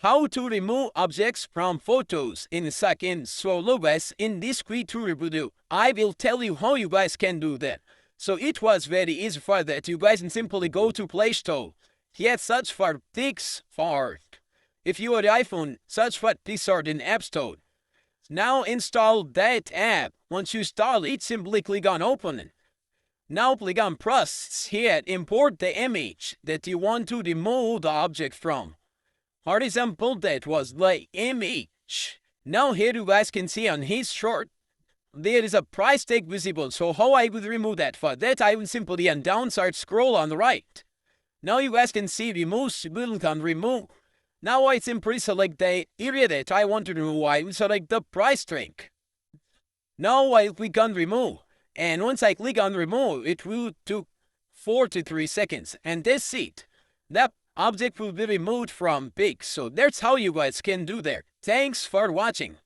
How to remove objects from photos in a second. So guys, in this quick video, I will tell you how you guys can do that. So it was very easy for that. You guys can simply go to Play Store. Here search for PicsArt. If you are the iPhone, search for PicsArt in App Store. Now install that app. Once you install it, simply click on Open it. Now click on Process. Here, import the image that you want to remove the object from. For example, that was the image. Now here you guys can see on his short, there is a price tag visible. So how I would remove that? For that, I will simply on downside scroll on the right. Now you guys can see remove, click on remove. Now I simply select the area that I want to remove. I will select the price tag. Now I click on remove. And once I click on remove, it will take 43 seconds. And that's it. That object will be removed from Pix. So that's how you guys can do that. Thanks for watching.